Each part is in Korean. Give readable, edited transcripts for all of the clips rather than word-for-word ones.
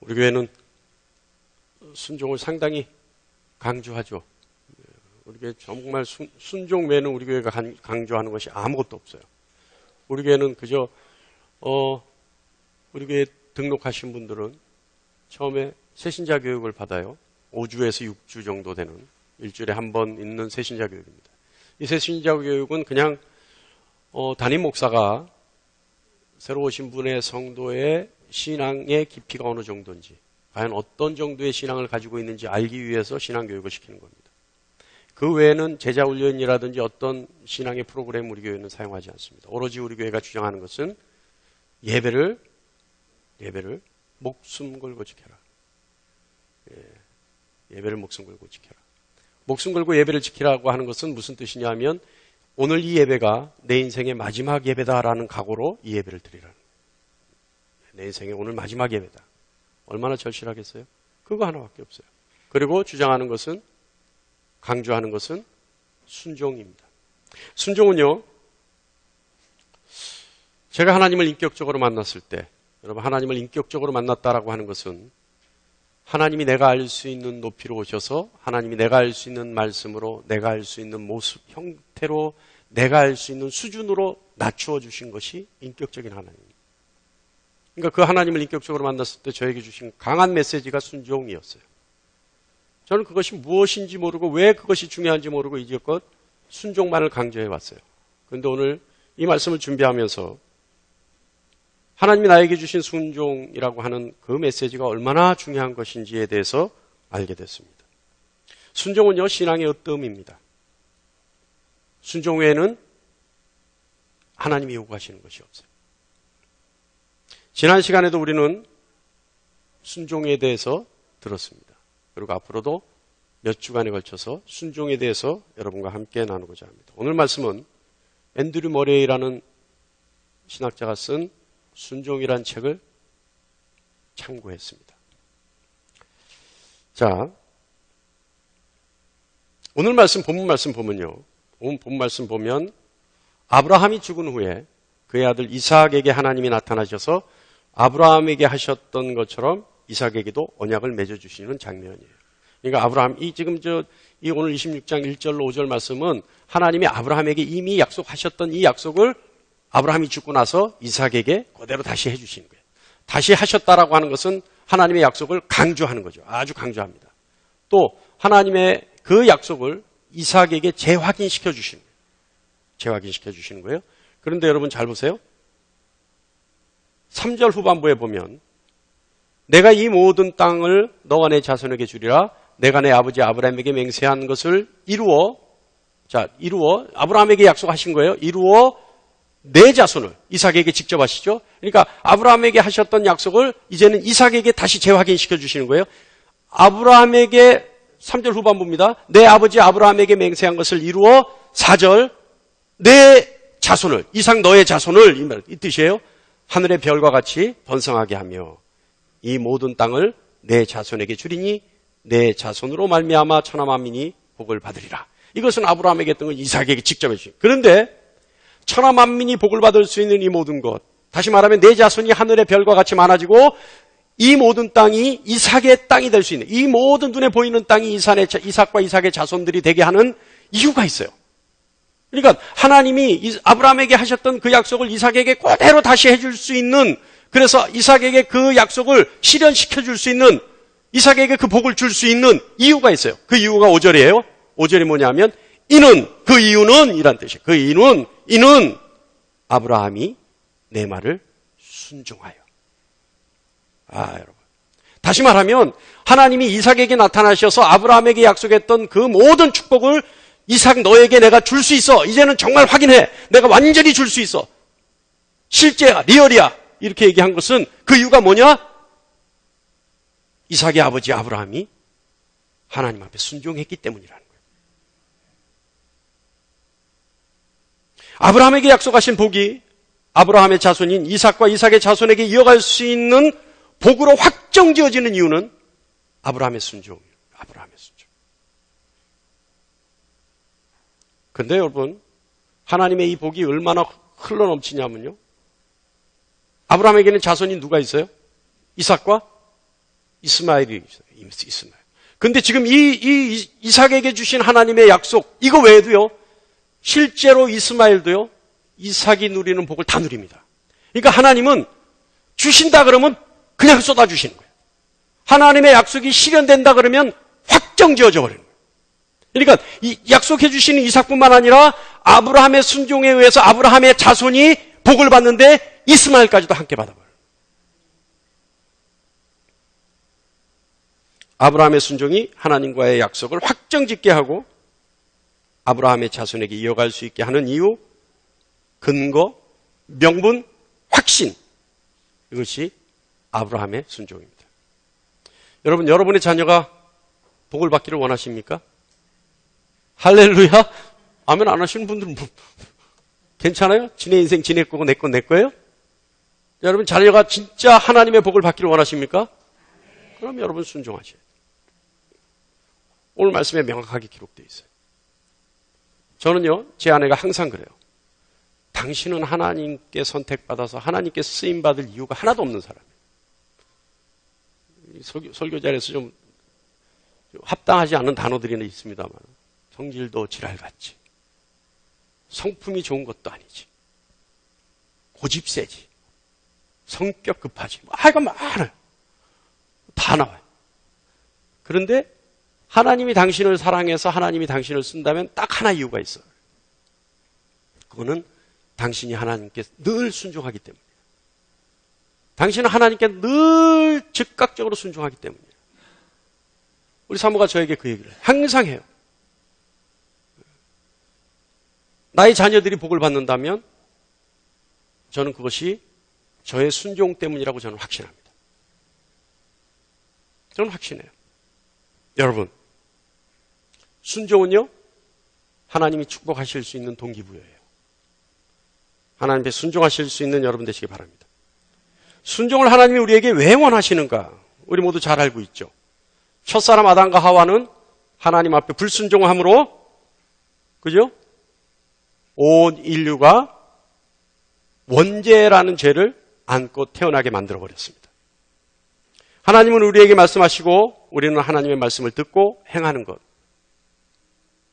우리 교회는 순종을 상당히 강조하죠. 우리 교회 정말 순종 외에는 우리 교회가 강조하는 것이 아무것도 없어요. 우리 교회는 그저 우리 교회 등록하신 분들은 처음에 새신자 교육을 받아요. 5주에서 6주 정도 되는 일주일에 한 번 있는 새신자 교육입니다. 이 새신자 교육은 그냥 담임 목사가 새로 오신 분의 성도의 신앙의 깊이가 어느 정도인지, 과연 어떤 정도의 신앙을 가지고 있는지 알기 위해서 신앙교육을 시키는 겁니다. 그 외에는 제자훈련이라든지 어떤 신앙의 프로그램 우리 교회는 사용하지 않습니다. 오로지 우리 교회가 주장하는 것은 예배를 목숨 걸고 지켜라. 예배를 목숨 걸고 지켜라. 목숨 걸고 예배를 지키라고 하는 것은 무슨 뜻이냐 하면 오늘 이 예배가 내 인생의 마지막 예배다라는 각오로 이 예배를 드리라는 거예요. 내 인생의 오늘 마지막 예배다. 얼마나 절실하겠어요? 그거 하나밖에 없어요. 그리고 주장하는 것은, 강조하는 것은 순종입니다. 순종은요, 제가 하나님을 인격적으로 만났을 때, 여러분 하나님을 인격적으로 만났다라고 하는 것은 하나님이 내가 알 수 있는 높이로 오셔서 하나님이 내가 알 수 있는 말씀으로, 내가 알 수 있는 모습, 형태로, 내가 알 수 있는 수준으로 낮추어 주신 것이 인격적인 하나님입니다. 그러니까 그 하나님을 인격적으로 만났을 때 저에게 주신 강한 메시지가 순종이었어요. 저는 그것이 무엇인지 모르고 왜 그것이 중요한지 모르고 이제껏 순종만을 강조해 왔어요. 그런데 오늘 이 말씀을 준비하면서 하나님이 나에게 주신 순종이라고 하는 그 메시지가 얼마나 중요한 것인지에 대해서 알게 됐습니다. 순종은요, 신앙의 으뜸입니다. 순종 외에는 하나님이 요구하시는 것이 없어요. 지난 시간에도 우리는 순종에 대해서 들었습니다. 그리고 앞으로도 몇 주간에 걸쳐서 순종에 대해서 여러분과 함께 나누고자 합니다. 오늘 말씀은 앤드류 머레이라는 신학자가 쓴 순종이란 책을 참고했습니다. 자, 오늘 말씀, 본문 말씀 보면요. 오늘 본문 말씀 보면 아브라함이 죽은 후에 그의 아들 이삭에게 하나님이 나타나셔서 아브라함에게 하셨던 것처럼 이삭에게도 언약을 맺어주시는 장면이에요. 그러니까 아브라함이 지금 이 오늘 26장 1절로 5절 말씀은 하나님이 아브라함에게 이미 약속하셨던 이 약속을 아브라함이 죽고 나서 이삭에게 그대로 다시 해주시는 거예요. 다시 하셨다라고 하는 것은 하나님의 약속을 강조하는 거죠. 아주 강조합니다. 또 하나님의 그 약속을 이삭에게 재확인시켜 주시는 거예요. 재확인시켜 주시는 거예요. 그런데 여러분 잘 보세요. 3절 후반부에 보면 내가 이 모든 땅을 너와 내 자손에게 주리라. 내가 내 아버지 아브라함에게 맹세한 것을 이루어 아브라함에게 약속하신 거예요. 이루어 내 자손을 이삭에게 직접 하시죠. 그러니까 아브라함에게 하셨던 약속을 이제는 이삭에게 다시 재확인시켜 주시는 거예요. 아브라함에게 3절 후반부입니다. 내 아버지 아브라함에게 맹세한 것을 이루어 4절 내 자손을, 이삭 너의 자손을, 이 뜻이에요. 하늘의 별과 같이 번성하게 하며 이 모든 땅을 내 자손에게 주리니 내 자손으로 말미암아 천하 만민이 복을 받으리라. 이것은 아브라함에게 했던 걸 이삭에게 직접 해주신. 그런데 천하 만민이 복을 받을 수 있는 이 모든 것, 다시 말하면 내 자손이 하늘의 별과 같이 많아지고 이 모든 땅이 이삭의 땅이 될 수 있는, 이 모든 눈에 보이는 땅이 이삭과 이삭의 자손들이 되게 하는 이유가 있어요. 그러니까 하나님이 아브라함에게 하셨던 그 약속을 이삭에게 그대로 다시 해줄 수 있는, 그래서 이삭에게 그 약속을 실현시켜 줄 수 있는, 이삭에게 그 복을 줄 수 있는 이유가 있어요. 그 이유가 5절이에요. 5절이 뭐냐면 그 이유는 이란 뜻이에요. 그 이는 아브라함이 내 말을 순종하여. 여러분. 다시 말하면 하나님이 이삭에게 나타나셔서 아브라함에게 약속했던 그 모든 축복을 이삭 너에게 내가 줄 수 있어. 이제는 정말 확인해. 내가 완전히 줄 수 있어. 실제야, 리얼이야. 이렇게 얘기한 것은 그 이유가 뭐냐? 이삭의 아버지 아브라함이 하나님 앞에 순종했기 때문이라는 거예요. 아브라함에게 약속하신 복이 아브라함의 자손인 이삭과 이삭의 자손에게 이어갈 수 있는 복으로 확정지어지는 이유는 아브라함의 순종이에요. 아브라함의 순종. 근데 여러분, 하나님의 이 복이 얼마나 흘러넘치냐면요. 아브라함에게는 자손이 누가 있어요? 이삭과 이스마엘이 이스마엘. 근데 지금 이 이삭에게 주신 하나님의 약속, 이거 외에도요, 실제로 이스마엘도요, 이삭이 누리는 복을 다 누립니다. 그러니까 하나님은 주신다 그러면 그냥 쏟아주시는 거예요. 하나님의 약속이 실현된다 그러면 확정 지어져 버리는 거예요. 그러니까 이 약속해 주시는 이삭뿐만 아니라 아브라함의 순종에 의해서 아브라함의 자손이 복을 받는데 이스마엘까지도 함께 받아버려요. 아브라함의 순종이 하나님과의 약속을 확정짓게 하고 아브라함의 자손에게 이어갈 수 있게 하는 이유, 근거, 명분, 확신, 이것이 아브라함의 순종입니다. 여러분, 여러분의 자녀가 복을 받기를 원하십니까? 할렐루야? 아멘 안 하시는 분들은 뭐, 괜찮아요? 지네 인생 지네 거고 내 건 내 거예요? 여러분, 자녀가 진짜 하나님의 복을 받기를 원하십니까? 그럼 여러분 순종하셔야 돼요. 오늘 말씀에 명확하게 기록되어 있어요. 저는요, 제 아내가 항상 그래요. 당신은 하나님께 선택받아서 하나님께 쓰임받을 이유가 하나도 없는 사람이에요. 설교 자리에서 좀 합당하지 않는 단어들이 있습니다만, 성질도 지랄같지, 성품이 좋은 것도 아니지, 고집 세지, 성격 급하지, 하여간 많아요. 다 나와요. 그런데 하나님이 당신을 사랑해서 하나님이 당신을 쓴다면 딱 하나 이유가 있어요. 그거는 당신이 하나님께 늘 순종하기 때문이에요. 당신은 하나님께 늘 즉각적으로 순종하기 때문이에요. 우리 사모가 저에게 그 얘기를 항상 해요. 나의 자녀들이 복을 받는다면 저는 그것이 저의 순종 때문이라고 저는 확신합니다. 저는 확신해요. 여러분, 순종은요, 하나님이 축복하실 수 있는 동기부여예요. 하나님께 순종하실 수 있는 여러분 되시기 바랍니다. 순종을 하나님이 우리에게 왜 원하시는가? 우리 모두 잘 알고 있죠. 첫사람 아담과 하와는 하나님 앞에 불순종함으로, 그죠? 온 인류가 원죄라는 죄를 안고 태어나게 만들어버렸습니다. 하나님은 우리에게 말씀하시고 우리는 하나님의 말씀을 듣고 행하는 것.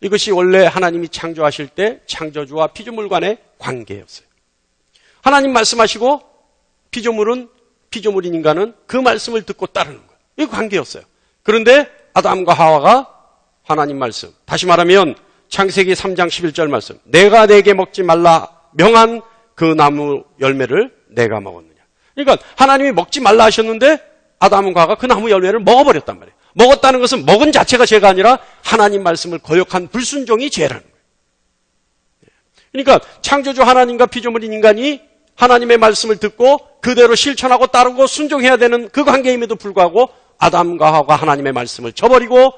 이것이 원래 하나님이 창조하실 때 창조주와 피조물 간의 관계였어요. 하나님 말씀하시고 피조물인 인간은 그 말씀을 듣고 따르는 거예요. 이게 관계였어요. 그런데 아담과 하와가 하나님 말씀, 다시 말하면 창세기 3장 11절 말씀, 내가 내게 먹지 말라 명한 그 나무 열매를 내가 먹었느냐. 그러니까 하나님이 먹지 말라 하셨는데 아담과 하와가 그 나무 열매를 먹어버렸단 말이에요. 먹었다는 것은 먹은 자체가 죄가 아니라 하나님 말씀을 거역한 불순종이 죄라는 거예요. 그러니까 창조주 하나님과 피조물인 인간이 하나님의 말씀을 듣고 그대로 실천하고 따르고 순종해야 되는 그 관계임에도 불구하고 아담과 하와가 하나님의 말씀을 저버리고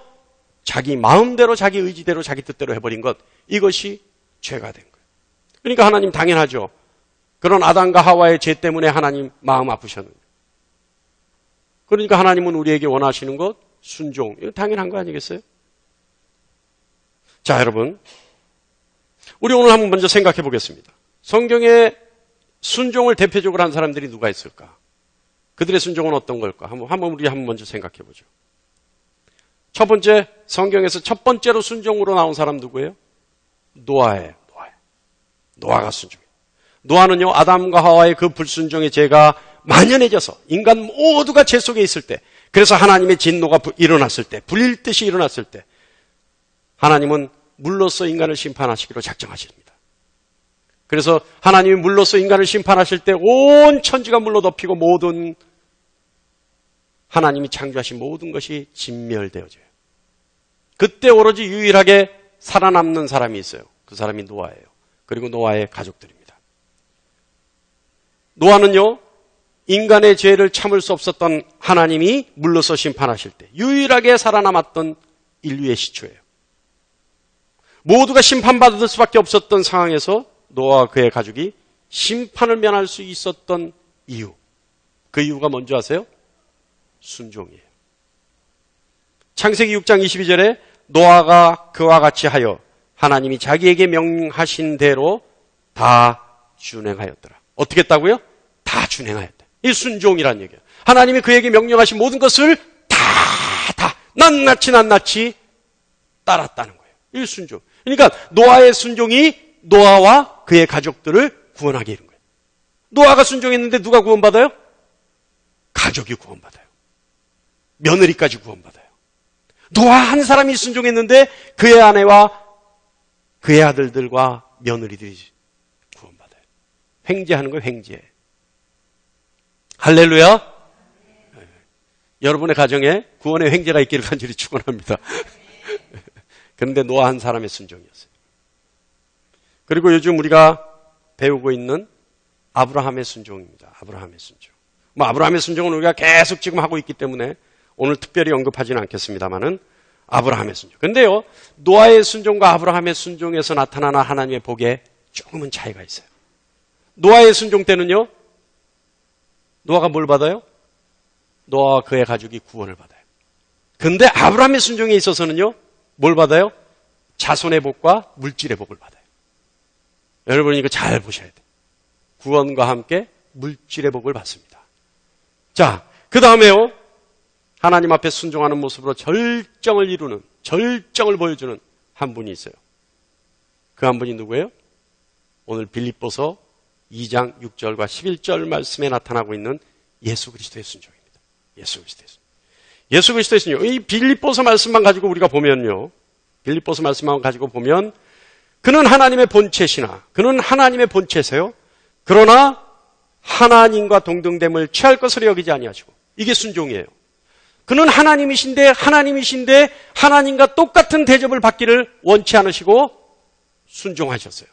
자기 마음대로 자기 의지대로 자기 뜻대로 해버린 것, 이것이 죄가 된 거예요. 그러니까 하나님 당연하죠. 그런 아담과 하와의 죄 때문에 하나님 마음 아프셨는데, 그러니까 하나님은 우리에게 원하시는 것, 순종, 이거 당연한 거 아니겠어요? 자, 여러분, 우리 오늘 한번 먼저 생각해 보겠습니다. 성경에 순종을 대표적으로 한 사람들이 누가 있을까? 그들의 순종은 어떤 걸까? 우리 한번 먼저 생각해 보죠. 첫 번째, 성경에서 첫 번째로 순종으로 나온 사람 누구예요? 노아예요. 노아가 순종해요. 노아는요, 아담과 하와의 그 불순종의 죄가 만연해져서 인간 모두가 죄 속에 있을 때, 그래서 하나님의 진노가 일어났을 때, 불일듯이 일어났을 때 하나님은 물로써 인간을 심판하시기로 작정하십니다. 그래서 하나님이 물로써 인간을 심판하실 때 온 천지가 물로 덮이고 모든 하나님이 창조하신 모든 것이 진멸되어져요. 그때 오로지 유일하게 살아남는 사람이 있어요. 그 사람이 노아예요. 그리고 노아의 가족들입니다. 노아는요, 인간의 죄를 참을 수 없었던 하나님이 물로써 심판하실 때 유일하게 살아남았던 인류의 시초예요. 모두가 심판받을 수밖에 없었던 상황에서 노아와 그의 가족이 심판을 면할 수 있었던 이유, 그 이유가 뭔지 아세요? 순종이에요. 창세기 6장 22절에 노아가 그와 같이 하여 하나님이 자기에게 명하신 대로 다 준행하였더라. 어떻게 했다고요? 다 준행하였다. 이 순종이란 얘기예요. 하나님이 그에게 명령하신 모든 것을 낱낱이 따랐다는 거예요. 이 순종. 그러니까 노아의 순종이 노아와 그의 가족들을 구원하게 이른 거예요. 노아가 순종했는데 누가 구원받아요? 가족이 구원받아요. 며느리까지 구원받아요. 노아 한 사람이 순종했는데 그의 아내와 그의 아들들과 며느리들이 구원받아요. 횡재하는 거예요. 횡재. 할렐루야. 네. 여러분의 가정에 구원의 횡재가 있기를 간절히 축원합니다. 그런데 노아 한 사람의 순종이었어요. 그리고 요즘 우리가 배우고 있는 아브라함의 순종입니다. 아브라함의 순종. 아브라함의 순종은 우리가 계속 지금 하고 있기 때문에 오늘 특별히 언급하지는 않겠습니다만은 아브라함의 순종. 근데요, 노아의 순종과 아브라함의 순종에서 나타나는 하나님의 복에 조금은 차이가 있어요. 노아의 순종 때는요, 노아가 뭘 받아요? 노아와 그의 가족이 구원을 받아요. 근데 아브라함의 순종에 있어서는요, 뭘 받아요? 자손의 복과 물질의 복을 받아요. 여러분 이거 잘 보셔야 돼요. 구원과 함께 물질의 복을 받습니다. 자, 그 다음에요. 하나님 앞에 순종하는 모습으로 절정을 이루는, 절정을 보여주는 한 분이 있어요. 그 한 분이 누구예요? 오늘 빌립보서 2장 6절과 11절 말씀에 나타나고 있는 예수 그리스도의 순종입니다. 예수 그리스도의 순종. 예수 그리스도의 순종. 이 빌립보서 말씀만 가지고 우리가 보면요. 빌립보서 말씀만 가지고 보면 그는 하나님의 본체시나 그는 하나님의 본체세요. 그러나 하나님과 동등됨을 취할 것으로 여기지 아니하시고 이게 순종이에요. 그는 하나님이신데 하나님과 똑같은 대접을 받기를 원치 않으시고 순종하셨어요.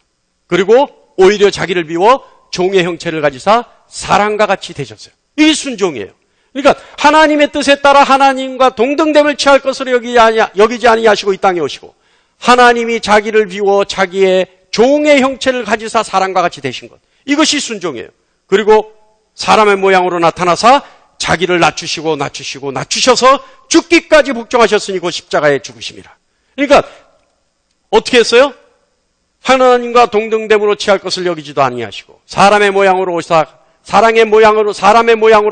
그리고 오히려 자기를 비워 종의 형체를 가지사 사람과 같이 되셨어요. 이게 순종이에요. 그러니까 하나님의 뜻에 따라 하나님과 동등됨을 취할 것으로 여기지 아니하시고 이 땅에 오시고 하나님이 자기를 비워 자기의 종의 형체를 가지사 사람과 같이 되신 것. 이것이 순종이에요. 그리고 사람의 모양으로 나타나사 자기를 낮추셔서 죽기까지 복종하셨으니 그 십자가에 죽으심이라. 그러니까 어떻게 했어요? 하나님과 동등됨으로 취할 것을 여기지도 아니하시고 사람의 모양으로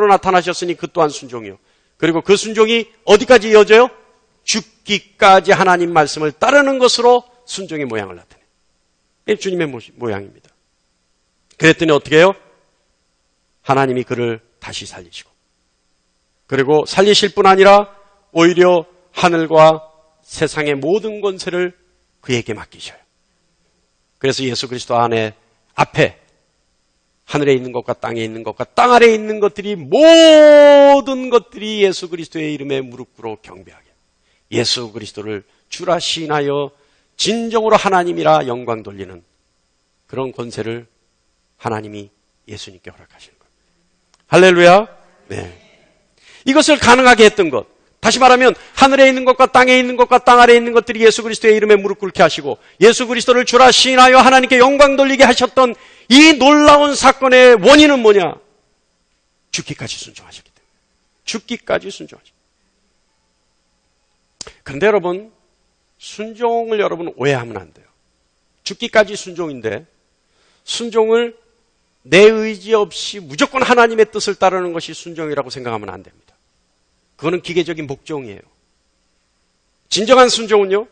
나타나셨으니 그 또한 순종이요. 그리고 그 순종이 어디까지 이어져요? 죽기까지 하나님 말씀을 따르는 것으로 순종의 모양을 나타내요. 이게 주님의 모양입니다. 그랬더니 어떻게 해요? 하나님이 그를 다시 살리시고 그리고 살리실 뿐 아니라 오히려 하늘과 세상의 모든 권세를 그에게 맡기셔요. 그래서 예수 그리스도 앞에 하늘에 있는 것과 땅에 있는 것과 땅 아래에 있는 것들이 모든 것들이 예수 그리스도의 이름에 무릎 꿇어 경배하게 예수 그리스도를 주라 시인하여 진정으로 하나님이라 영광 돌리는 그런 권세를 하나님이 예수님께 허락하시는 거예요. 할렐루야. 네. 이것을 가능하게 했던 것. 다시 말하면 하늘에 있는 것과 땅에 있는 것과 땅 아래에 있는 것들이 예수 그리스도의 이름에 무릎 꿇게 하시고 예수 그리스도를 주라 시인하여 하나님께 영광 돌리게 하셨던 이 놀라운 사건의 원인은 뭐냐? 죽기까지 순종하셨기 때문에. 죽기까지 순종하셨기 때문에. 그런데 여러분, 순종을 여러분 오해하면 안 돼요. 죽기까지 순종인데 순종을 내 의지 없이 무조건 하나님의 뜻을 따르는 것이 순종이라고 생각하면 안 됩니다. 그거는 기계적인 복종이에요. 진정한 순종은요,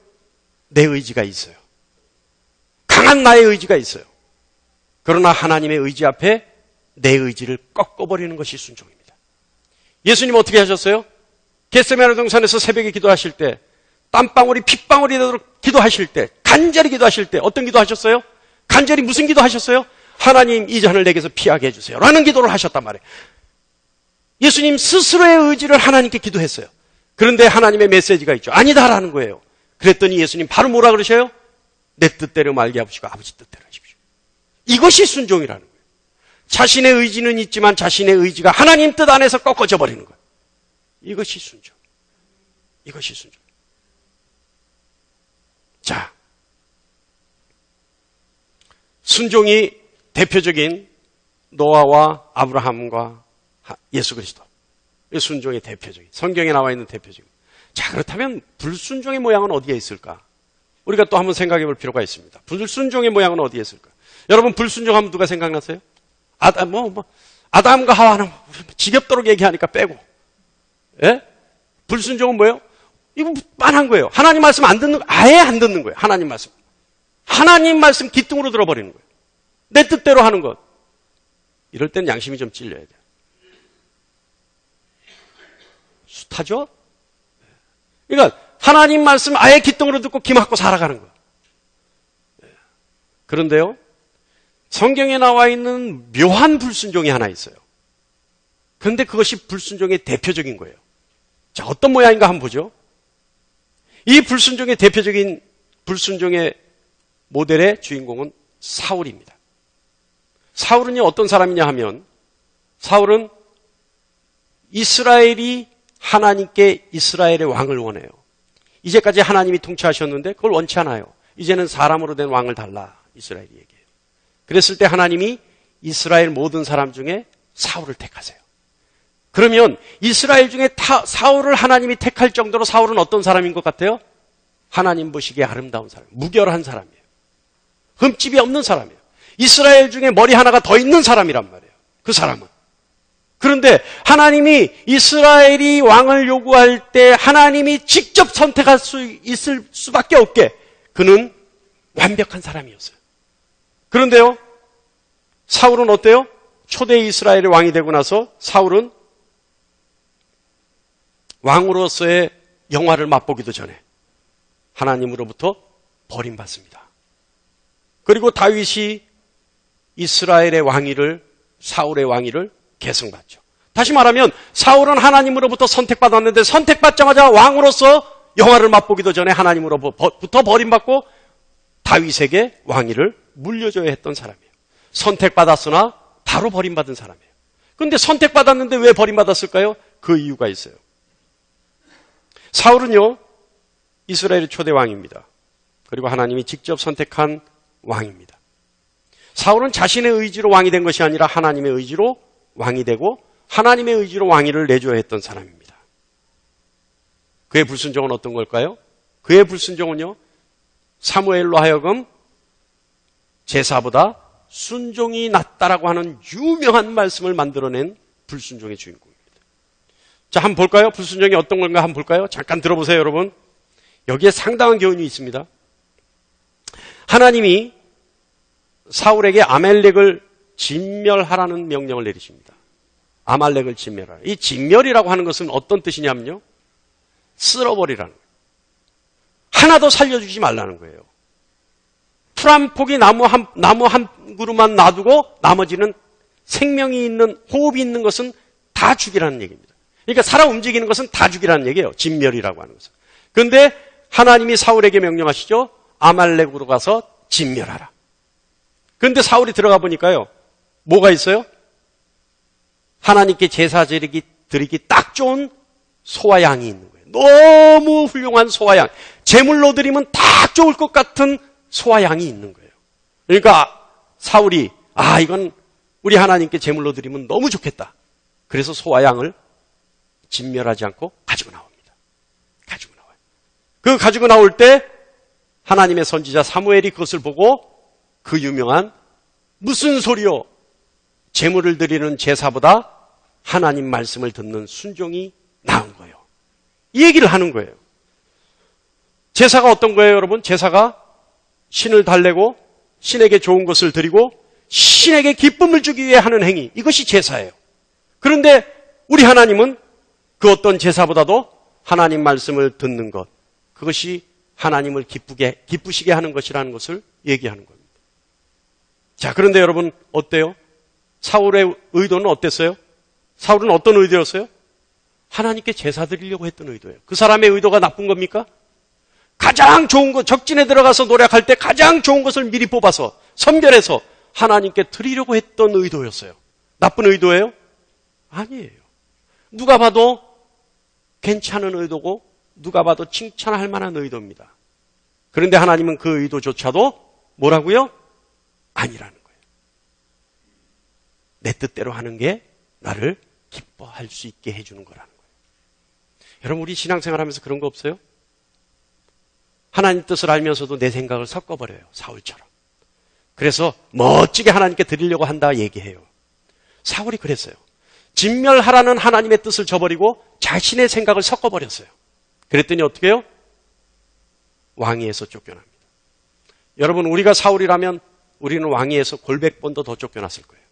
내 의지가 있어요. 강한 나의 의지가 있어요. 그러나 하나님의 의지 앞에 내 의지를 꺾어버리는 것이 순종입니다. 예수님 어떻게 하셨어요? 겟세마네 동산에서 새벽에 기도하실 때, 땀방울이 핏방울이 되도록 기도하실 때, 간절히 기도하실 때 어떤 기도하셨어요? 간절히 무슨 기도하셨어요? 하나님 이 잔을 내게서 피하게 해주세요 라는 기도를 하셨단 말이에요. 예수님 스스로의 의지를 하나님께 기도했어요. 그런데 하나님의 메시지가 있죠. 아니다라는 거예요. 그랬더니 예수님 바로 뭐라 그러셔요? 내 뜻대로 말게 하시고 아버지 뜻대로 하십시오. 이것이 순종이라는 거예요. 자신의 의지는 있지만 자신의 의지가 하나님 뜻 안에서 꺾어져 버리는 거예요. 이것이 순종. 이것이 순종. 자, 순종이 대표적인 노아와 아브라함과 예수 그리스도. 순종의 대표적인, 성경에 나와 있는 대표적인. 자, 그렇다면 불순종의 모양은 어디에 있을까? 우리가 또 한번 생각해 볼 필요가 있습니다. 불순종의 모양은 어디에 있을까? 여러분, 불순종하면 누가 생각나세요? 아담과 하와는 지겹도록 얘기하니까 빼고. 예? 불순종은 뭐예요? 이거 빤한 거예요. 하나님 말씀 안 듣는, 아예 안 듣는 거예요. 하나님 말씀. 하나님 말씀 기뚱으로 들어버리는 거예요. 내 뜻대로 하는 것. 이럴 땐 양심이 좀 찔려야 돼요. 숱하죠? 그러니까 하나님 말씀 아예 기뚱으로 듣고 기막고 살아가는 거예요. 그런데요, 성경에 나와 있는 묘한 불순종이 하나 있어요. 그런데 그것이 불순종의 대표적인 거예요. 자, 어떤 모양인가 한번 보죠. 이 불순종의 대표적인 불순종의 모델의 주인공은 사울입니다. 사울은요, 어떤 사람이냐 하면, 사울은 이스라엘이 하나님께 이스라엘의 왕을 원해요. 이제까지 하나님이 통치하셨는데 그걸 원치 않아요. 이제는 사람으로 된 왕을 달라, 이스라엘이 얘기해요. 그랬을 때 하나님이 이스라엘 모든 사람 중에 사울을 택하세요. 그러면 이스라엘 중에 사울을 하나님이 택할 정도로 사울은 어떤 사람인 것 같아요? 하나님 보시기에 아름다운 사람, 무결한 사람이에요. 흠집이 없는 사람이에요. 이스라엘 중에 머리 하나가 더 있는 사람이란 말이에요. 그 사람은. 그런데 하나님이 이스라엘이 왕을 요구할 때 하나님이 직접 선택할 수 있을 수밖에 없게 그는 완벽한 사람이었어요. 그런데요, 사울은 어때요? 초대 이스라엘의 왕이 되고 나서 사울은 왕으로서의 영화를 맛보기도 전에 하나님으로부터 버림받습니다. 그리고 다윗이 이스라엘의 왕위를, 사울의 왕위를 계승받죠. 다시 말하면 사울은 하나님으로부터 선택받았는데 선택받자마자 왕으로서 영화를 맛보기도 전에 하나님으로부터 버림받고 다윗에게 왕위를 물려줘야 했던 사람이에요. 선택받았으나 바로 버림받은 사람이에요. 그런데 선택받았는데 왜 버림받았을까요? 그 이유가 있어요. 사울은요, 이스라엘의 초대 왕입니다. 그리고 하나님이 직접 선택한 왕입니다. 사울은 자신의 의지로 왕이 된 것이 아니라 하나님의 의지로 왕이 되고 하나님의 의지로 왕위를 내줘야 했던 사람입니다. 그의 불순종은 어떤 걸까요? 그의 불순종은요, 사무엘로 하여금 제사보다 순종이 낫다라고 하는 유명한 말씀을 만들어낸 불순종의 주인공입니다. 자, 한번 볼까요? 불순종이 어떤 건가 한번 볼까요? 잠깐 들어보세요, 여러분. 여기에 상당한 교훈이 있습니다. 하나님이 사울에게 아말렉을 진멸하라는 명령을 내리십니다. 아말렉을 진멸하라. 이 진멸이라고 하는 것은 어떤 뜻이냐면요, 쓸어버리라는 거예요. 하나도 살려주지 말라는 거예요. 풀 한 포기 나무 한 그루만 놔두고 나머지는 생명이 있는, 호흡이 있는 것은 다 죽이라는 얘기입니다. 그러니까 살아 움직이는 것은 다 죽이라는 얘기예요. 진멸이라고 하는 것은. 그런데 하나님이 사울에게 명령하시죠. 아말렉으로 가서 진멸하라. 그런데 사울이 들어가 보니까요, 뭐가 있어요? 하나님께 제사 드리기 딱 좋은 소와 양이 있는 거예요. 너무 훌륭한 소와 양. 제물로 드리면 딱 좋을 것 같은 소와 양이 있는 거예요. 그러니까 사울이, 이건 우리 하나님께 제물로 드리면 너무 좋겠다. 그래서 소와 양을 진멸하지 않고 가지고 나옵니다. 가지고 나와요. 그 가지고 나올 때 하나님의 선지자 사무엘이 그것을 보고 그 유명한 무슨 소리요? 제물을 드리는 제사보다 하나님 말씀을 듣는 순종이 나은 거예요. 이 얘기를 하는 거예요. 제사가 어떤 거예요, 여러분? 제사가 신을 달래고 신에게 좋은 것을 드리고 신에게 기쁨을 주기 위해 하는 행위, 이것이 제사예요. 그런데 우리 하나님은 그 어떤 제사보다도 하나님 말씀을 듣는 것, 그것이 하나님을 기쁘시게 하는 것이라는 것을 얘기하는 겁니다. 자, 그런데 여러분 어때요? 사울의 의도는 어땠어요? 사울은 어떤 의도였어요? 하나님께 제사 드리려고 했던 의도예요. 그 사람의 의도가 나쁜 겁니까? 가장 좋은 것, 적진에 들어가서 노력할 때 가장 좋은 것을 미리 뽑아서 선별해서 하나님께 드리려고 했던 의도였어요. 나쁜 의도예요? 아니에요. 누가 봐도 괜찮은 의도고 누가 봐도 칭찬할 만한 의도입니다. 그런데 하나님은 그 의도조차도 뭐라고요? 아니라는 거예요. 내 뜻대로 하는 게 나를 기뻐할 수 있게 해주는 거라는 거예요. 여러분, 우리 신앙생활하면서 그런 거 없어요? 하나님 뜻을 알면서도 내 생각을 섞어버려요. 사울처럼. 그래서 멋지게 하나님께 드리려고 한다 얘기해요. 사울이 그랬어요. 진멸하라는 하나님의 뜻을 저버리고 자신의 생각을 섞어버렸어요. 그랬더니 어떻게 해요? 왕위에서 쫓겨납니다. 여러분, 우리가 사울이라면 우리는 왕위에서 골백 번도 더 쫓겨났을 거예요.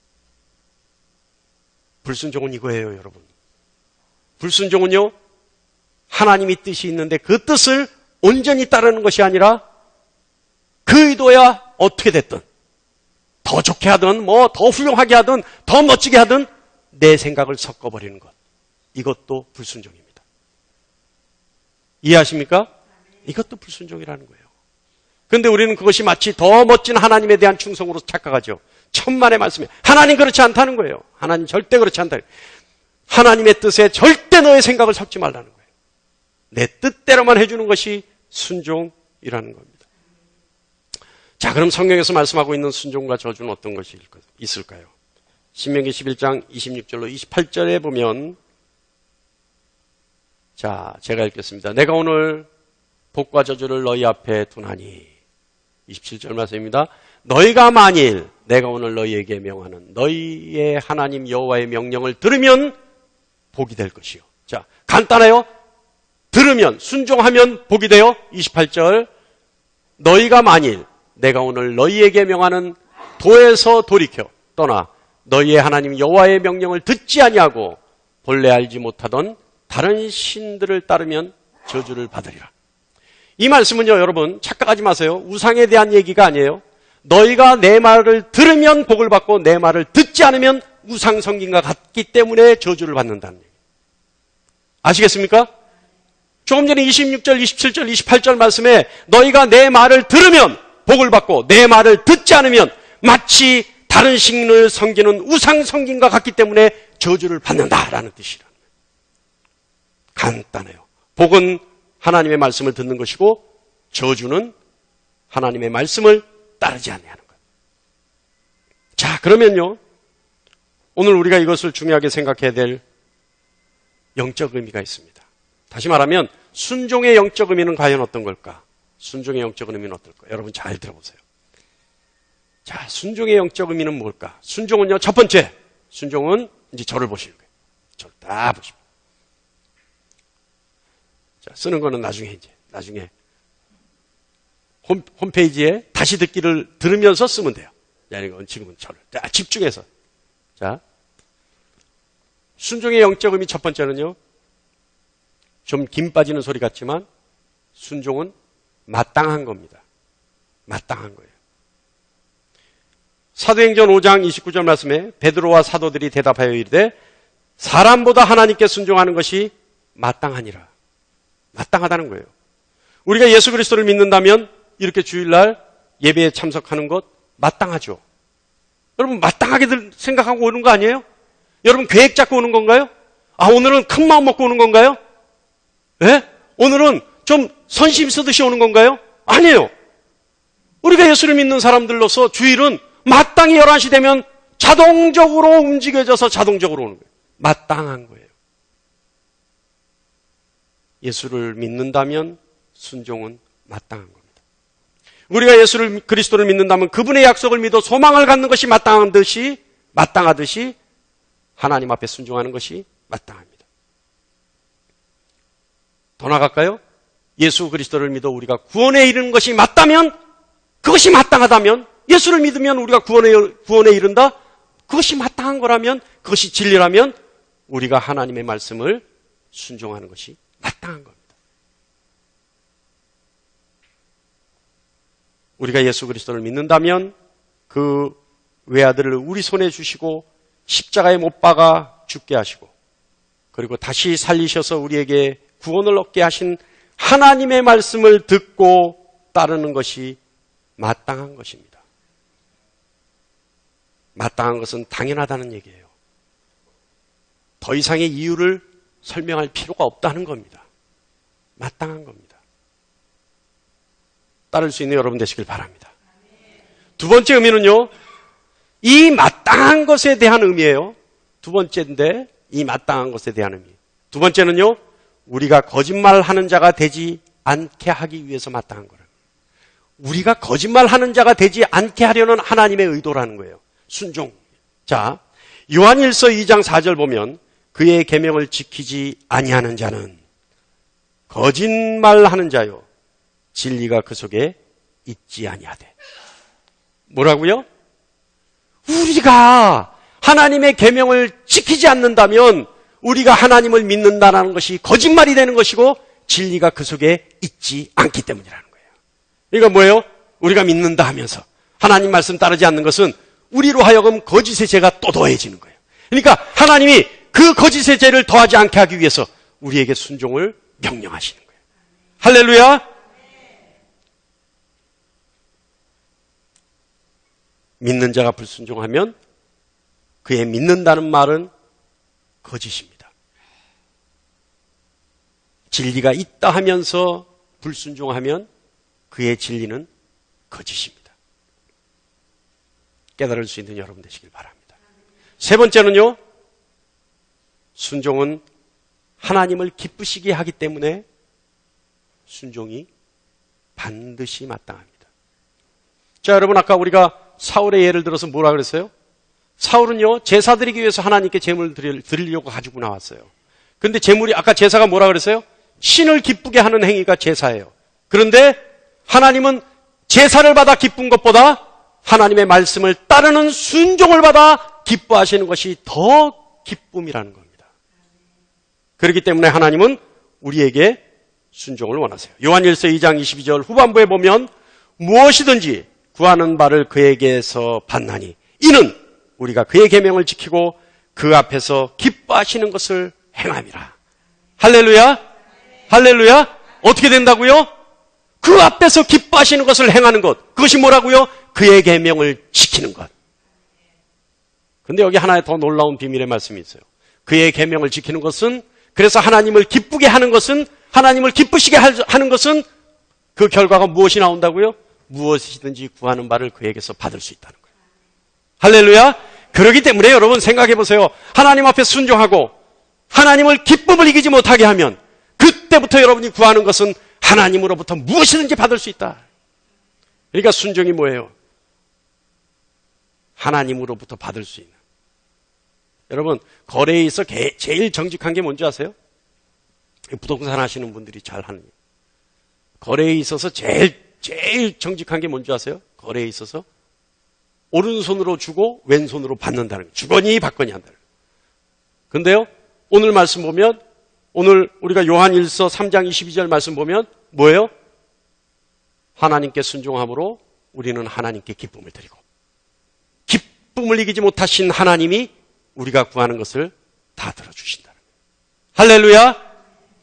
불순종은 이거예요, 여러분. 불순종은요, 하나님이 뜻이 있는데 그 뜻을 온전히 따르는 것이 아니라 그 의도야 어떻게 됐든 더 좋게 하든 뭐 더 훌륭하게 하든 더 멋지게 하든 내 생각을 섞어버리는 것. 이것도 불순종입니다. 이해하십니까? 이것도 불순종이라는 거예요. 그런데 우리는 그것이 마치 더 멋진 하나님에 대한 충성으로 착각하죠. 천만의 말씀에 하나님 그렇지 않다는 거예요. 하나님 절대 그렇지 않다. 하나님의 뜻에 절대 너의 생각을 섞지 말라는 거예요. 내 뜻대로만 해주는 것이 순종이라는 겁니다. 자, 그럼 성경에서 말씀하고 있는 순종과 저주는 어떤 것이 있을까요? 신명기 11장 26절로 28절에 보면, 자, 제가 읽겠습니다. 내가 오늘 복과 저주를 너희 앞에 두나니, 27절 말씀입니다. 너희가 만일 내가 오늘 너희에게 명하는 너희의 하나님 여호와의 명령을 들으면 복이 될 것이요. 자, 간단해요. 들으면, 순종하면 복이 돼요. 28절. 너희가 만일 내가 오늘 너희에게 명하는 도에서 돌이켜 떠나 너희의 하나님 여호와의 명령을 듣지 아니하고 본래 알지 못하던 다른 신들을 따르면 저주를 받으리라. 이 말씀은요, 여러분 착각하지 마세요. 우상에 대한 얘기가 아니에요. 너희가 내 말을 들으면 복을 받고 내 말을 듣지 않으면 우상 성김과 같기 때문에 저주를 받는다는 얘기예요. 아시겠습니까? 조금 전에 26절, 27절, 28절 말씀에 너희가 내 말을 들으면 복을 받고 내 말을 듣지 않으면 마치 다른 신을 섬기는 우상 섬김과 같기 때문에 저주를 받는다라는 뜻이라는 거예요. 간단해요. 복은 하나님의 말씀을 듣는 것이고 저주는 하나님의 말씀을 따르지 않는 거예요. 자, 그러면요, 오늘 우리가 이것을 중요하게 생각해야 될 영적 의미가 있습니다. 다시 말하면 순종의 영적 의미는 과연 어떤 걸까? 순종의 영적 의미는 어떨까? 여러분 잘 들어보세요. 자, 순종의 영적 의미는 뭘까? 순종은요, 첫 번째, 순종은 이제 저를 보시는 거예요. 저를 다 보십니다. 자, 쓰는 거는 나중에 홈페이지에 다시 듣기를 들으면서 쓰면 돼요. 야, 이건 지금은 저를 자, 집중해서. 자, 순종의 영적 의미 첫 번째는요, 좀 김 빠지는 소리 같지만 순종은 마땅한 겁니다. 마땅한 거예요. 사도행전 5장 29절 말씀에 베드로와 사도들이 대답하여 이르되 사람보다 하나님께 순종하는 것이 마땅하니라. 마땅하다는 거예요. 우리가 예수 그리스도를 믿는다면 이렇게 주일날 예배에 참석하는 것 마땅하죠. 여러분 마땅하게 생각하고 오는 거 아니에요? 여러분 계획 잡고 오는 건가요? 아, 오늘은 큰 마음 먹고 오는 건가요? 네? 오늘은 좀 선심 쓰듯이 오는 건가요? 아니에요. 우리가 예수를 믿는 사람들로서 주일은 마땅히 11시 되면 자동적으로 움직여져서 자동적으로 오는 거예요. 마땅한 거예요. 예수를 믿는다면 순종은 마땅한 겁니다. 우리가 예수를 그리스도를 믿는다면 그분의 약속을 믿어 소망을 갖는 것이 마땅하듯이 하나님 앞에 순종하는 것이 마땅합니다. 더 나아갈까요? 예수 그리스도를 믿어 우리가 구원에 이르는 것이 맞다면, 그것이 마땅하다면, 예수를 믿으면 우리가 구원에 이른다? 그것이 마땅한 거라면, 그것이 진리라면 우리가 하나님의 말씀을 순종하는 것이 마땅한 겁니다. 우리가 예수 그리스도를 믿는다면 그 외아들을 우리 손에 주시고 십자가에 못 박아 죽게 하시고 그리고 다시 살리셔서 우리에게 구원을 얻게 하신 하나님의 말씀을 듣고 따르는 것이 마땅한 것입니다. 마땅한 것은 당연하다는 얘기예요. 더 이상의 이유를 설명할 필요가 없다는 겁니다. 마땅한 겁니다. 따를 수 있는 여러분 되시길 바랍니다. 두 번째 의미는요, 이 마땅한 것에 대한 의미예요. 두 번째인데 이 마땅한 것에 대한 의미. 두 번째는요, 우리가 거짓말하는 자가 되지 않게 하기 위해서 마땅한 거예요. 우리가 거짓말하는 자가 되지 않게 하려는 하나님의 의도라는 거예요. 순종. 자, 요한일서 2장 4절 보면 그의 계명을 지키지 아니하는 자는 거짓말하는 자요 진리가 그 속에 있지 아니하되. 뭐라고요? 우리가 하나님의 계명을 지키지 않는다면 우리가 하나님을 믿는다는 것이 거짓말이 되는 것이고 진리가 그 속에 있지 않기 때문이라는 거예요. 그러니까 뭐예요? 우리가 믿는다 하면서 하나님 말씀 따르지 않는 것은 우리로 하여금 거짓의 죄가 또 더해지는 거예요. 그러니까 하나님이 그 거짓의 죄를 더하지 않게 하기 위해서 우리에게 순종을 명령하시는 거예요. 할렐루야! 믿는 자가 불순종하면 그의 믿는다는 말은 거짓입니다. 진리가 있다 하면서 불순종하면 그의 진리는 거짓입니다. 깨달을 수 있는 여러분 되시길 바랍니다. 세 번째는요, 순종은 하나님을 기쁘시게 하기 때문에 순종이 반드시 마땅합니다. 자, 여러분, 아까 우리가 사울의 예를 들어서 뭐라 그랬어요? 사울은요, 제사 드리기 위해서 하나님께 제물을 드리려고 가지고 나왔어요. 근데 제물이, 아까 제사가 뭐라 그랬어요? 신을 기쁘게 하는 행위가 제사예요. 그런데 하나님은 제사를 받아 기쁜 것보다 하나님의 말씀을 따르는 순종을 받아 기뻐하시는 것이 더 기쁨이라는 겁니다. 그렇기 때문에 하나님은 우리에게 순종을 원하세요. 요한일서 2장 22절 후반부에 보면 무엇이든지 구하는 바를 그에게서 받나니 이는 우리가 그의 계명을 지키고 그 앞에서 기뻐하시는 것을 행함이라. 할렐루야? 할렐루야? 어떻게 된다고요? 그 앞에서 기뻐하시는 것을 행하는 것. 그것이 뭐라고요? 그의 계명을 지키는 것. 근데 여기 하나의 더 놀라운 비밀의 말씀이 있어요. 그의 계명을 지키는 것은, 그래서 하나님을 기쁘게 하는 것은, 하나님을 기쁘시게 하는 것은 그 결과가 무엇이 나온다고요? 무엇이든지 구하는 바를 그에게서 받을 수 있다는 거예요. 할렐루야? 그렇기 때문에 여러분 생각해 보세요. 하나님 앞에 순종하고 하나님을 기쁨을 이기지 못하게 하면 그때부터 여러분이 구하는 것은 하나님으로부터 무엇이든지 받을 수 있다. 그러니까 순종이 뭐예요? 하나님으로부터 받을 수 있는. 여러분, 거래에 있어 제일 정직한 게 뭔지 아세요? 부동산 하시는 분들이 잘 하는. 거래에 있어서 제일 정직한 게 뭔지 아세요? 거래에 있어서 오른손으로 주고 왼손으로 받는다는 거예요. 주거니 받거니 한다는 거예요. 근데요, 오늘 말씀 보면, 오늘 우리가 요한일서 3장 22절 말씀 보면 뭐예요? 하나님께 순종함으로 우리는 하나님께 기쁨을 드리고, 기쁨을 이기지 못하신 하나님이 우리가 구하는 것을 다 들어주신다는 거예요. 할렐루야!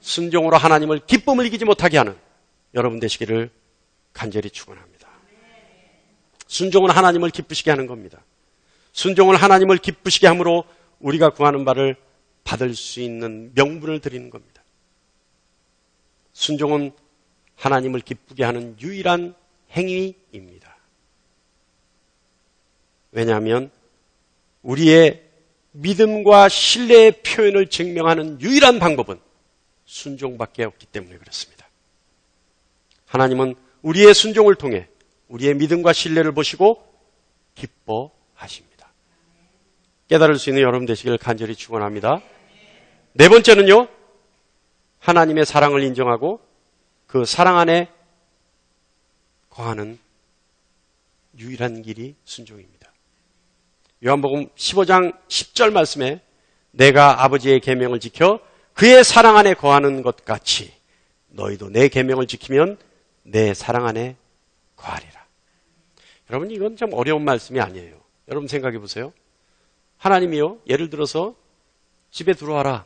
순종으로 하나님을 기쁨을 이기지 못하게 하는 여러분 되시기를 간절히 축원합니다. 순종은 하나님을 기쁘시게 하는 겁니다. 순종은 하나님을 기쁘시게 함으로 우리가 구하는 바를 받을 수 있는 명분을 드리는 겁니다. 순종은 하나님을 기쁘게 하는 유일한 행위입니다. 왜냐하면 우리의 믿음과 신뢰의 표현을 증명하는 유일한 방법은 순종밖에 없기 때문에 그렇습니다. 하나님은 우리의 순종을 통해 우리의 믿음과 신뢰를 보시고 기뻐하십니다. 깨달을 수 있는 여러분 되시기를 간절히 축원합니다. 네 번째는요, 하나님의 사랑을 인정하고 그 사랑 안에 거하는 유일한 길이 순종입니다. 요한복음 15장 10절 말씀에 내가 아버지의 계명을 지켜 그의 사랑 안에 거하는 것 같이 너희도 내 계명을 지키면 내 사랑 안에 거하리라. 여러분, 이건 좀 어려운 말씀이 아니에요. 여러분 생각해 보세요. 하나님이요, 예를 들어서 집에 들어와라.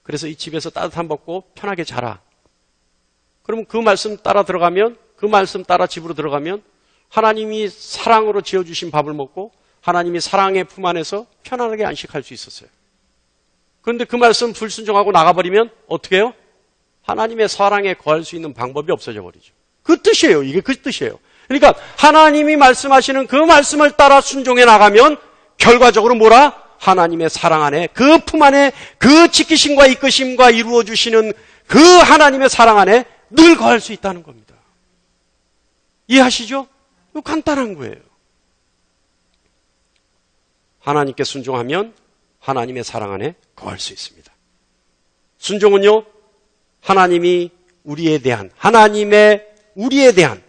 그래서 이 집에서 따뜻한 먹고 편하게 자라. 그러면 그 말씀 따라 들어가면, 그 말씀 따라 집으로 들어가면 하나님이 사랑으로 지어주신 밥을 먹고 하나님이 사랑의 품 안에서 편안하게 안식할 수 있었어요. 그런데 그 말씀 불순종하고 나가버리면 어떻게 해요? 하나님의 사랑에 거할 수 있는 방법이 없어져 버리죠. 그 뜻이에요. 이게 그 뜻이에요. 그러니까 하나님이 말씀하시는 그 말씀을 따라 순종해 나가면 결과적으로 뭐라? 하나님의 사랑 안에, 그 품 안에, 그 지키심과 이끄심과 이루어주시는 그 하나님의 사랑 안에 늘 거할 수 있다는 겁니다. 이해하시죠? 이거 간단한 거예요. 하나님께 순종하면 하나님의 사랑 안에 거할 수 있습니다. 순종은요, 하나님이 우리에 대한, 하나님의 우리에 대한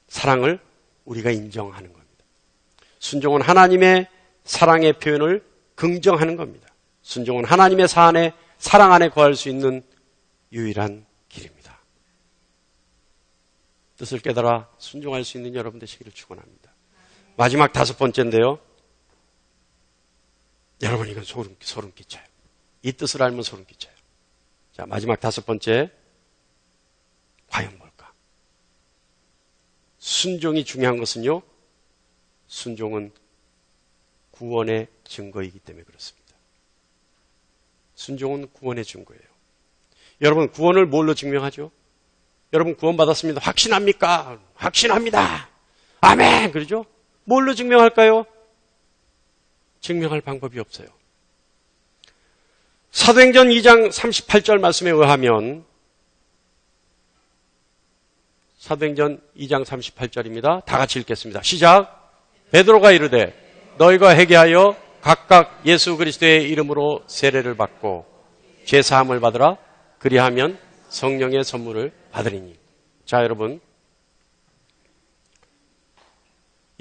사랑을 우리가 인정하는 겁니다. 순종은 하나님의 사랑의 표현을 긍정하는 겁니다. 순종은 하나님의 사랑 안에 거할 수 있는 유일한 길입니다. 뜻을 깨달아 순종할 수 있는 여러분 되시기를 축원합니다. 마지막 5번째인데요. 여러분 이건 소름 끼쳐요. 이 뜻을 알면 소름 끼쳐요. 자, 마지막 5번째. 과연 뭘까? 순종이 중요한 것은요. 순종은 구원의 증거이기 때문에 그렇습니다. 순종은 구원의 증거예요. 여러분 구원을 뭘로 증명하죠? 여러분 구원 받았습니다. 확신합니까? 확신합니다. 아멘. 그러죠? 뭘로 증명할까요? 증명할 방법이 없어요. 사도행전 2장 38절 말씀에 의하면 사도행전 2장 38절입니다. 다 같이 읽겠습니다. 시작. 베드로가 이르되 너희가 회개하여 각각 예수 그리스도의 이름으로 세례를 받고 죄사함을 받으라. 그리하면 성령의 선물을 받으리니. 자, 여러분.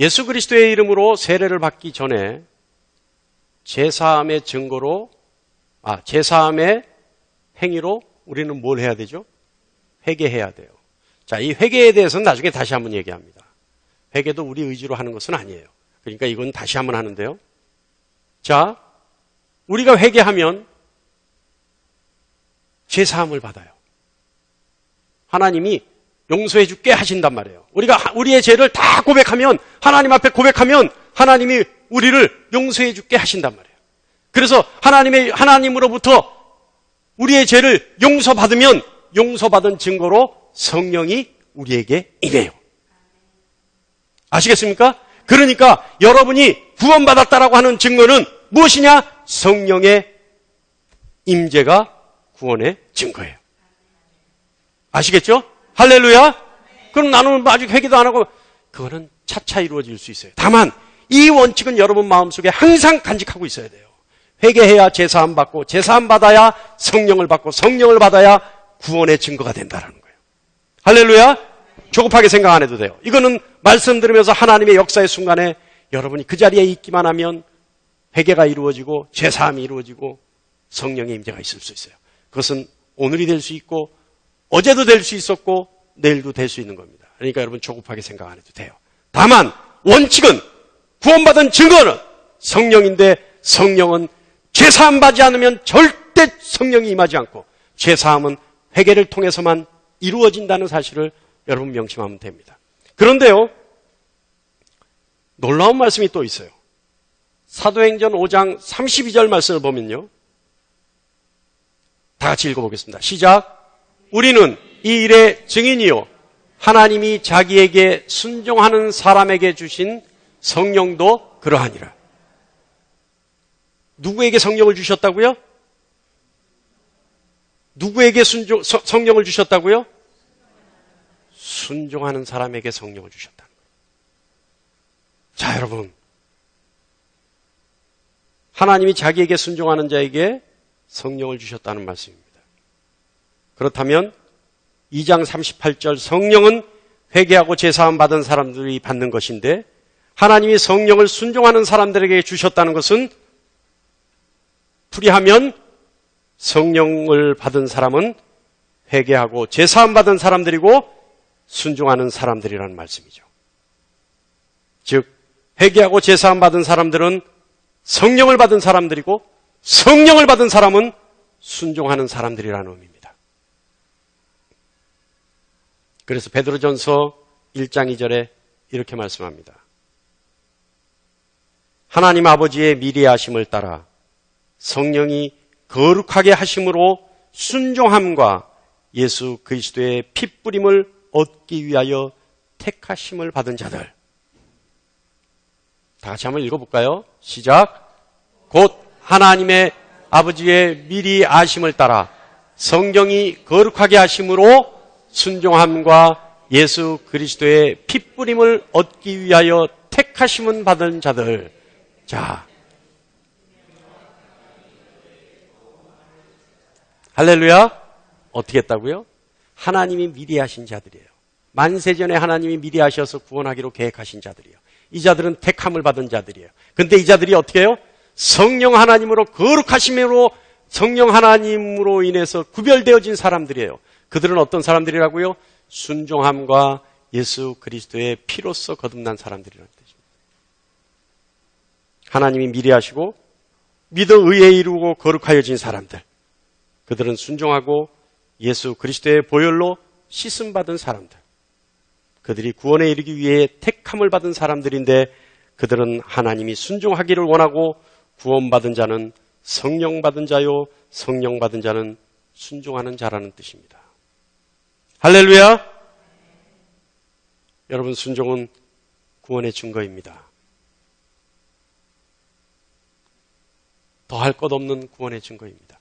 예수 그리스도의 이름으로 세례를 받기 전에 제사함의 증거로, 제사함의 행위로 우리는 뭘 해야 되죠? 회개해야 돼요. 자, 이 회개에 대해서는 나중에 다시 한번 얘기합니다. 회개도 우리 의지로 하는 것은 아니에요. 그러니까 이건 다시 한번 하는데요. 자, 우리가 회개하면 죄사함을 받아요. 하나님이 용서해 줄게 하신단 말이에요. 우리가 우리의 죄를 다 고백하면, 하나님 앞에 고백하면 하나님이 우리를 용서해 줄게 하신단 말이에요. 그래서 하나님으로부터 우리의 죄를 용서받으면 용서받은 증거로 성령이 우리에게 임해요. 아시겠습니까? 그러니까 여러분이 구원받았다라고 하는 증거는 무엇이냐? 성령의 임재가 구원의 증거예요. 아시겠죠? 할렐루야? 그럼 나는 아직 회개도 안 하고, 그거는 차차 이루어질 수 있어요. 다만 이 원칙은 여러분 마음속에 항상 간직하고 있어야 돼요. 회개해야 제사함 받고, 제사함 받아야 성령을 받고, 성령을 받아야 구원의 증거가 된다는 거예요. 할렐루야? 조급하게 생각 안 해도 돼요. 이거는 말씀 들으면서 하나님의 역사의 순간에 여러분이 그 자리에 있기만 하면 회개가 이루어지고 제사함이 이루어지고 성령의 임재가 있을 수 있어요. 그것은 오늘이 될 수 있고 어제도 될 수 있었고 내일도 될 수 있는 겁니다. 그러니까 여러분 조급하게 생각 안 해도 돼요. 다만 원칙은, 구원받은 증거는 성령인데, 성령은 죄사함 받지 않으면 절대 성령이 임하지 않고, 죄사함은 회개를 통해서만 이루어진다는 사실을 여러분 명심하면 됩니다. 그런데요, 놀라운 말씀이 또 있어요. 사도행전 5장 32절 말씀을 보면요, 다 같이 읽어보겠습니다. 시작. 우리는 이 일의 증인이요 하나님이 자기에게 순종하는 사람에게 주신 성령도 그러하니라. 누구에게 성령을 주셨다고요? 누구에게 성령을 주셨다고요? 순종하는 사람에게 성령을 주셨다는 거예요. 자, 여러분, 하나님이 자기에게 순종하는 자에게 성령을 주셨다는 말씀입니다. 그렇다면 2장 38절 성령은 회개하고 제사함 받은 사람들이 받는 것인데, 하나님이 성령을 순종하는 사람들에게 주셨다는 것은, 풀이하면 성령을 받은 사람은 회개하고 제사함 받은 사람들이고 순종하는 사람들이라는 말씀이죠. 즉 회개하고 제사함 받은 사람들은 성령을 받은 사람들이고, 성령을 받은 사람은 순종하는 사람들이라는 의미입니다. 그래서 베드로전서 1장 2절에 이렇게 말씀합니다. 하나님 아버지의 미리하심을 따라 성령이 거룩하게 하심으로 순종함과 예수 그리스도의 핏뿌림을 얻기 위하여 택하심을 받은 자들. 다 같이 한번 읽어볼까요? 시작. 곧 하나님의 아버지의 미리 아심을 따라 성령이 거룩하게 하심으로 순종함과 예수 그리스도의 핏뿌림을 얻기 위하여 택하심을 받은 자들. 자, 할렐루야. 어떻게 했다고요? 하나님이 미리 하신 자들이에요. 만세전에 하나님이 미리 하셔서 구원하기로 계획하신 자들이에요. 이 자들은 택함을 받은 자들이에요. 근데 이 자들이 어떻게 해요? 성령 하나님으로 거룩하심으로 성령 하나님으로 인해서 구별되어진 사람들이에요. 그들은 어떤 사람들이라고요? 순종함과 예수 그리스도의 피로써 거듭난 사람들이라는 뜻입니다. 하나님이 미리 하시고 믿어 의에 이루고 거룩하여진 사람들. 그들은 순종하고 예수 그리스도의 보혈로 씻음받은 사람들. 그들이 구원에 이르기 위해 택함을 받은 사람들인데 그들은 하나님이 순종하기를 원하고 구원받은 자는 성령 받은 자요 성령 받은 자는 순종하는 자라는 뜻입니다. 할렐루야! 여러분, 순종은 구원의 증거입니다. 더할 것 없는 구원의 증거입니다.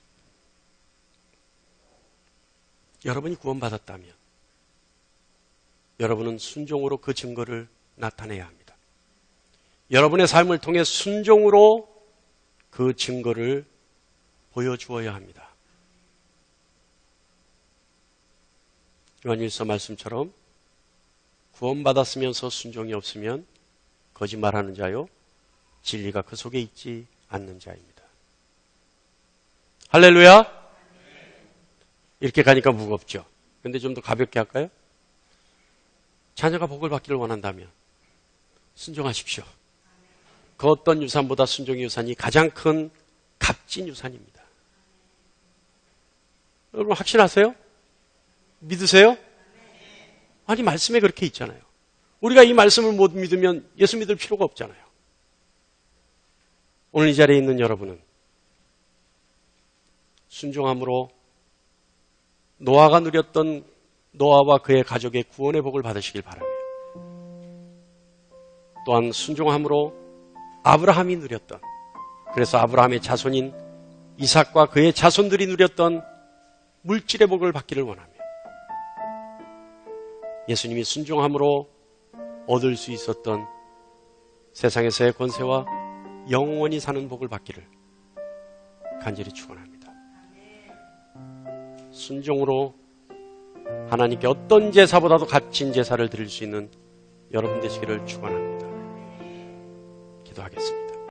여러분이 구원받았다면 여러분은 순종으로 그 증거를 나타내야 합니다. 여러분의 삶을 통해 순종으로 그 증거를 보여주어야 합니다. 요한일서 말씀처럼 구원받았으면서 순종이 없으면 거짓말하는 자요 진리가 그 속에 있지 않는 자입니다. 할렐루야! 이렇게 가니까 무겁죠. 근데 좀 더 가볍게 할까요? 자녀가 복을 받기를 원한다면 순종하십시오. 그 어떤 유산보다 순종의 유산이 가장 큰 값진 유산입니다. 여러분 확신하세요? 믿으세요? 아니 말씀에 그렇게 있잖아요. 우리가 이 말씀을 못 믿으면 예수 믿을 필요가 없잖아요. 오늘 이 자리에 있는 여러분은 순종함으로 노아가 누렸던 노아와 그의 가족의 구원의 복을 받으시길 바랍니다. 또한 순종함으로 아브라함이 누렸던, 그래서 아브라함의 자손인 이삭과 그의 자손들이 누렸던 물질의 복을 받기를 원하며 예수님이 순종함으로 얻을 수 있었던 세상에서의 권세와 영원히 사는 복을 받기를 간절히 축원합니다. 순종으로 하나님께 어떤 제사보다도 값진 제사를 드릴 수 있는 여러분 되시기를 축원합니다. 기도하겠습니다.